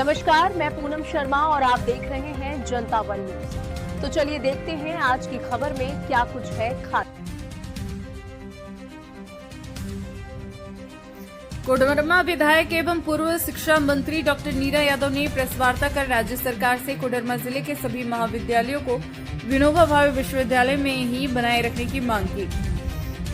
नमस्कार, मैं पूनम शर्मा और आप देख रहे हैं जनता वन न्यूज। तो चलिए देखते हैं आज की खबर में क्या कुछ है खास। कोडरमा विधायक एवं पूर्व शिक्षा मंत्री डॉक्टर नीरा यादव ने प्रेस वार्ता कर राज्य सरकार से कोडरमा जिले के सभी महाविद्यालयों को विनोबा भावे विश्वविद्यालय में ही बनाए रखने की मांग की।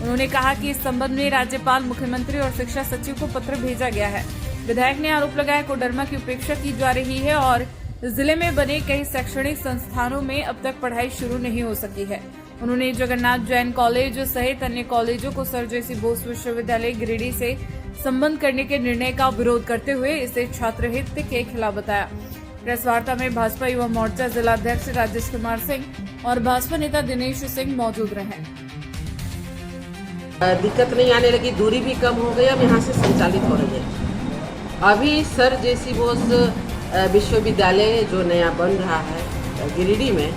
उन्होंने कहा कि इस संबंध में राज्यपाल, मुख्यमंत्री और शिक्षा सचिव को पत्र भेजा गया है। विधायक ने आरोप लगाया कोडरमा की उपेक्षा की जा रही है और जिले में बने कई शैक्षणिक संस्थानों में अब तक पढ़ाई शुरू नहीं हो सकी है। उन्होंने जगन्नाथ जैन कॉलेज सहित अन्य कॉलेजों को सर जेसी बोस विश्वविद्यालय गिरिडीह से संबंध करने के निर्णय का विरोध करते हुए इसे छात्र हित के खिलाफ बताया। प्रेस वार्ता में भाजपा युवा मोर्चा जिलाध्यक्ष राजेश कुमार सिंह और भाजपा नेता दिनेश सिंह मौजूद रहे। दिक्कत नहीं आने लगी, दूरी भी कम हो गई, अब यहाँ से संचालित हो रही है। अभी सर जेसी बोस विश्वविद्यालय जो नया बन रहा है गिरिडीह में,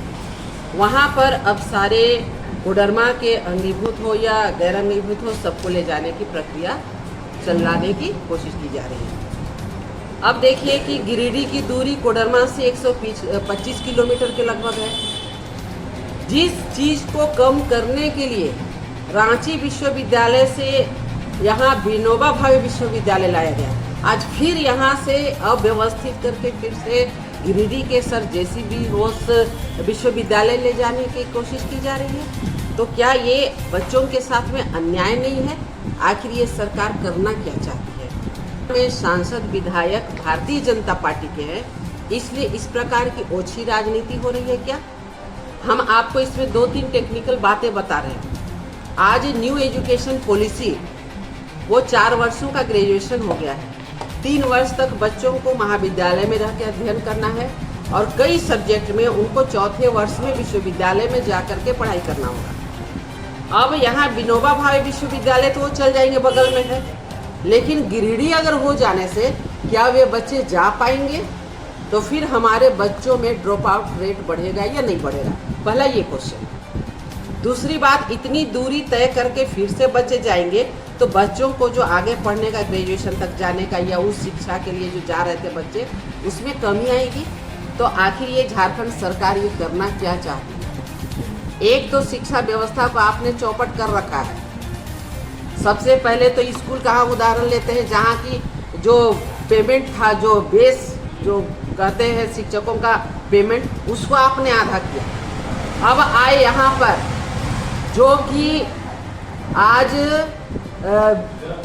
वहाँ पर अब सारे कोडरमा के अंगीभूत हो या गैर अंगीभूत हो, सबको ले जाने की प्रक्रिया चलाने की कोशिश की जा रही है। अब देखिए कि गिरिडीह की दूरी कोडरमा से 125 किलोमीटर के लगभग है। जिस चीज़ को कम करने के लिए रांची विश्वविद्यालय से यहाँ विनोबा भावे विश्वविद्यालय लाया गया, आज फिर यहाँ से अव्यवस्थित करके फिर से गिरिडीह के सर जेसी बोस विश्वविद्यालय ले जाने की कोशिश की जा रही है। तो क्या ये बच्चों के साथ में अन्याय नहीं है? आखिर ये सरकार करना क्या चाहती है? में सांसद विधायक भारतीय जनता पार्टी के हैं, इसलिए इस प्रकार की ओछी राजनीति हो रही है क्या? हम आपको इसमें 2-3 टेक्निकल बातें बता रहे हैं। आज न्यू एजुकेशन पॉलिसी, वो 4 वर्षों का ग्रेजुएशन हो गया है। 3 वर्ष तक बच्चों को महाविद्यालय में रह के अध्ययन करना है और कई सब्जेक्ट में उनको 4थे वर्ष में विश्वविद्यालय में जाकर के पढ़ाई करना होगा। अब यहाँ विनोबा भावे विश्वविद्यालय तो वो चल जाएंगे, बगल में है, लेकिन गिरिडीह अगर हो जाने से क्या वे बच्चे जा पाएंगे? तो फिर हमारे बच्चों में ड्रॉप आउट रेट बढ़ेगा या नहीं बढ़ेगा? पहला ये क्वेश्चन। दूसरी बात, इतनी दूरी तय करके फिर से बच्चे जाएंगे तो बच्चों को जो आगे पढ़ने का, ग्रेजुएशन तक जाने का या उस शिक्षा के लिए जो जा रहे थे बच्चे, उसमें कमी आएगी। तो आखिर ये झारखंड सरकार ये करना क्या चाहती है? एक तो शिक्षा व्यवस्था को आपने चौपट कर रखा है। सबसे पहले तो स्कूल का उदाहरण लेते हैं, जहाँ की जो पेमेंट था, जो बेस जो कहते हैं शिक्षकों का पेमेंट, उसको आपने आधा किया। अब आए यहाँ पर जो कि आज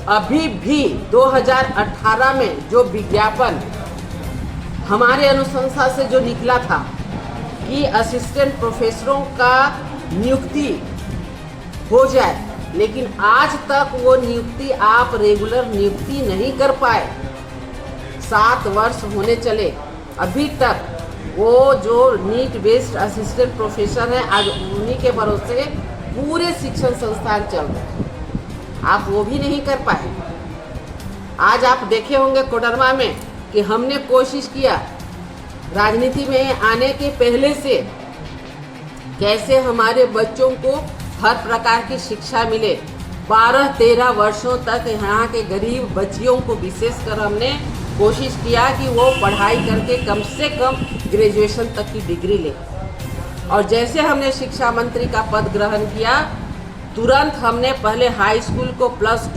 अभी भी 2018 में जो विज्ञापन हमारे अनुशंसा से जो निकला था कि असिस्टेंट प्रोफेसरों का नियुक्ति हो जाए, लेकिन आज तक वो नियुक्ति आप रेगुलर नियुक्ति नहीं कर पाए। 7 वर्ष होने चले, अभी तक वो जो नीट बेस्ड असिस्टेंट प्रोफेसर हैं, आज उन्हीं के भरोसे पूरे शिक्षण संस्थान चल रहे हैं, आप वो भी नहीं कर पाए। आज आप देखे होंगे कोडरमा में कि हमने कोशिश किया राजनीति में आने के पहले से कैसे हमारे बच्चों को हर प्रकार की शिक्षा मिले। 12-13 वर्षों तक यहाँ के गरीब बच्चियों को विशेषकर हमने कोशिश किया कि वो पढ़ाई करके कम से कम ग्रेजुएशन तक की डिग्री ले। और जैसे हमने शिक्षा मंत्री का पद ग्रहण किया, तुरंत हमने पहले हाई स्कूल को प्लस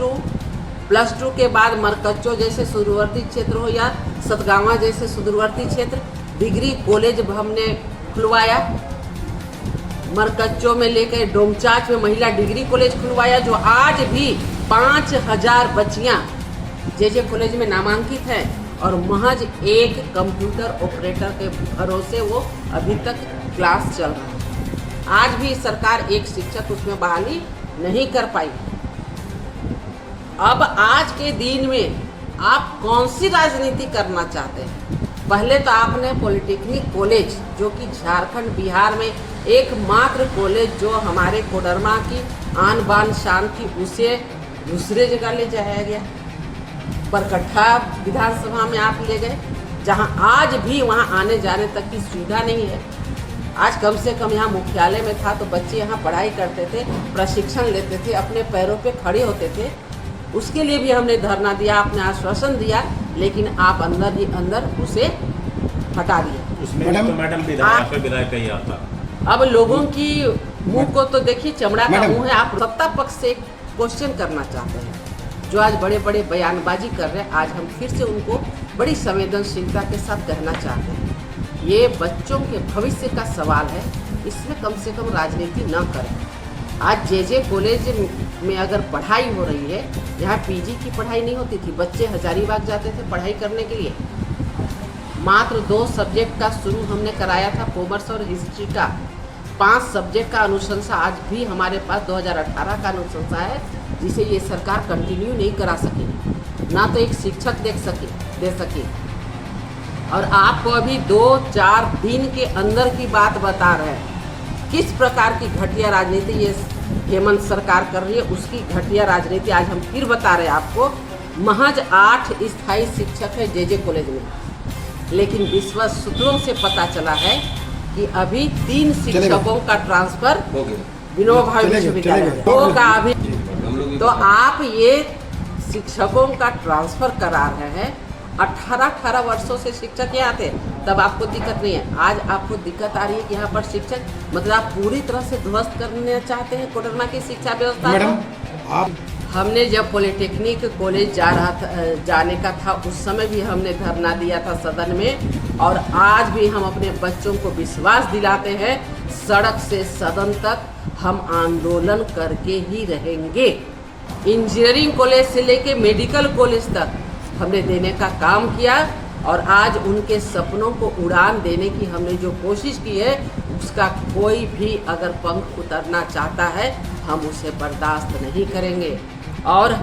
टू के बाद मरकच्चो जैसे सुदूरवर्ती क्षेत्र हो या सतगावा जैसे सुदूरवर्ती क्षेत्र, डिग्री कॉलेज हमने खुलवाया। मरकच्चो में लेकर डोमचाच में महिला डिग्री कॉलेज खुलवाया, जो आज भी 5000 बच्चियाँ जे कॉलेज में नामांकित हैं और महज एक कंप्यूटर ऑपरेटर के भरोसे वो अभी तक क्लास चल रहा है। आज भी सरकार एक शिक्षक उसमें बहाली नहीं कर पाई। अब आज के दिन में आप कौन सी राजनीति करना चाहते हैं? पहले तो आपने पॉलिटेक्निक कॉलेज, जो कि झारखंड बिहार में एकमात्र कॉलेज जो हमारे कोडरमा की आन बान शान थी, उसे दूसरे जगह ले जाया गया। बरकट्ठा विधानसभा में आप ले गए, जहां आज भी वहां आने जाने तक की सुविधा नहीं है। आज कम से कम यहाँ मुख्यालय में था तो बच्चे यहाँ पढ़ाई करते थे, प्रशिक्षण लेते थे, अपने पैरों पे खड़े होते थे। उसके लिए भी हमने धरना दिया, आपने आश्वासन दिया, लेकिन आप अंदर ही अंदर उसे हटा दिए। उसमें मैडम, तो मैडम विधायक पे विधायक कही आता। अब लोगों की मुंह को तो देखिए, चमड़ा का मुंह है। आप सत्ता पक्ष से क्वेश्चन करना चाहते हैं, जो आज बड़े बड़े बयानबाजी कर रहे हैं, आज हम फिर से उनको बड़ी संवेदनशीलता के साथ कहना चाहते हैं, ये बच्चों के भविष्य का सवाल है, इसमें कम से कम राजनीति न करें। आज जे कॉलेज में अगर पढ़ाई हो रही है, यहाँ पीजी की पढ़ाई नहीं होती थी, बच्चे हजारीबाग जाते थे पढ़ाई करने के लिए। मात्र 2 सब्जेक्ट का शुरू हमने कराया था, कॉमर्स और हिस्ट्री का। 5 सब्जेक्ट का अनुशंसा आज भी हमारे पास 2018 का अनुशंसा है, जिसे ये सरकार कंटिन्यू नहीं करा सकी, ना तो एक शिक्षक दे सके। और आपको अभी 2-4 दिन के अंदर की बात बता रहे हैं, किस प्रकार की घटिया राजनीति ये हेमंत सरकार कर रही है, उसकी घटिया राजनीति आज हम फिर बता रहे हैं आपको। महज 8 स्थायी शिक्षक है जे कॉलेज में, लेकिन विश्वस्त सूत्रों से पता चला है कि अभी 3 शिक्षकों का ट्रांसफर विनोबा भावे विश्वविद्यालय में होगा अभी। तो आप ये शिक्षकों का ट्रांसफर करा रहे हैं। 18 वर्षों से शिक्षक यहाँ थे, तब आपको दिक्कत नहीं है। आज आपको दिक्कत आ रही है कि यहाँ पर शिक्षक, मतलब आप पूरी तरह से ध्वस्त करना चाहते हैं कोडरमा की शिक्षा व्यवस्था को। हमने जब पॉलिटेक्निक कॉलेज जाने का था, उस समय भी हमने धरना दिया था सदन में, और आज भी हम अपने बच्चों को विश्वास दिलाते हैं, सड़क से सदन तक हम आंदोलन करके ही रहेंगे। इंजीनियरिंग कॉलेज से लेके मेडिकल कॉलेज तक हमने देने का काम किया, और आज उनके सपनों को उड़ान देने की हमने जो कोशिश की है, उसका कोई भी अगर पंख उतरना चाहता है, हम उसे बर्दाश्त नहीं करेंगे। और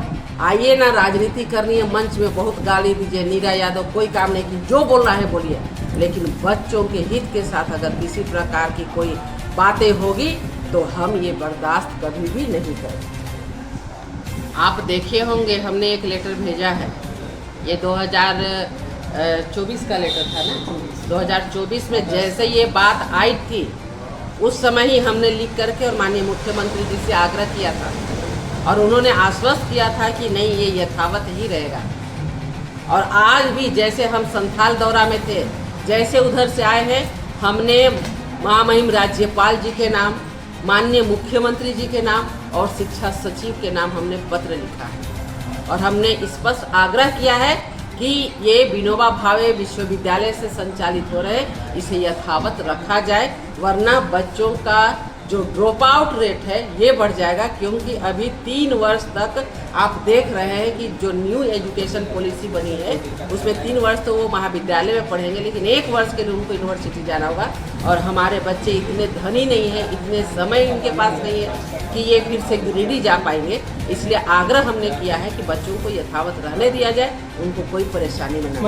आइए ना, राजनीति करनी है, मंच में बहुत गाली दीजिए, नीरा यादव कोई काम नहीं की, जो बोलना है बोलिए, लेकिन बच्चों के हित के साथ अगर किसी प्रकार की कोई बातें होगी तो हम ये बर्दाश्त कभी भी नहीं करेंगे। आप देखे होंगे, हमने एक लेटर भेजा है, ये 2024 का लेटर था ना। 2024 में जैसे ये बात आई थी, उस समय ही हमने लिख करके और माननीय मुख्यमंत्री जी से आग्रह किया था, और उन्होंने आश्वस्त किया था कि नहीं, ये यथावत ही रहेगा। और आज भी जैसे हम संथाल दौरा में थे, जैसे उधर से आए हैं, हमने महामहिम राज्यपाल जी के नाम, माननीय मुख्यमंत्री जी के नाम और शिक्षा सचिव के नाम हमने पत्र लिखा है, और हमने स्पष्ट आग्रह किया है कि ये विनोबा भावे विश्वविद्यालय से संचालित हो रहे, इसे यथावत रखा जाए, वरना बच्चों का जो ड्रॉप आउट रेट है ये बढ़ जाएगा। क्योंकि अभी 3 वर्ष तक आप देख रहे हैं कि जो न्यू एजुकेशन पॉलिसी बनी है, उसमें 3 वर्ष तो वो महाविद्यालय में पढ़ेंगे, लेकिन 1 वर्ष के लिए उनको यूनिवर्सिटी जाना होगा। और हमारे बच्चे इतने धनी नहीं हैं, इतने समय इनके पास नहीं है कि ये फिर से गिरिडीह जा पाएंगे। इसलिए आग्रह हमने किया है कि बच्चों को यथावत रहने दिया जाए, उनको कोई परेशानी में न हो।